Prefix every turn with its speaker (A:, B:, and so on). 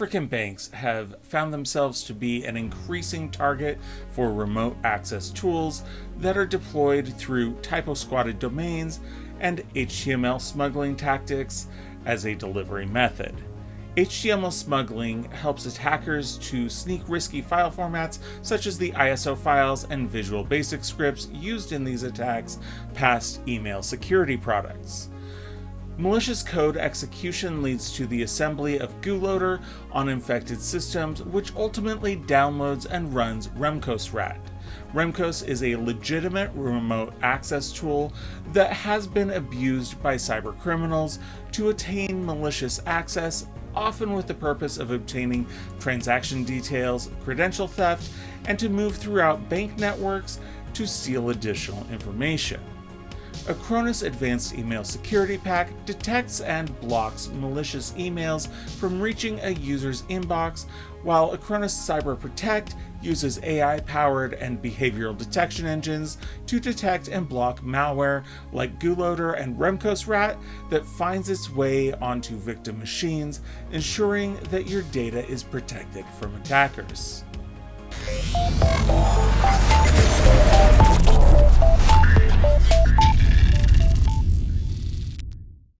A: African banks have found themselves to be an increasing target for remote access tools that are deployed through typo-squatted domains and HTML smuggling tactics as a delivery method. HTML smuggling helps attackers to sneak risky file formats such as the ISO files and Visual Basic scripts used in these attacks past email security products. Malicious code execution leads to the assembly of GuLoader on infected systems, which ultimately downloads and runs RemcosRAT. Remcos is a legitimate remote access tool that has been abused by cybercriminals to attain malicious access, often with the purpose of obtaining transaction details, credential theft, and to move throughout bank networks to steal additional information. Acronis Advanced Email Security Pack detects and blocks malicious emails from reaching a user's inbox, while Acronis Cyber Protect uses AI-powered and behavioral detection engines to detect and block malware like GuLoader and RemcosRAT that finds its way onto victim machines, ensuring that your data is protected from attackers.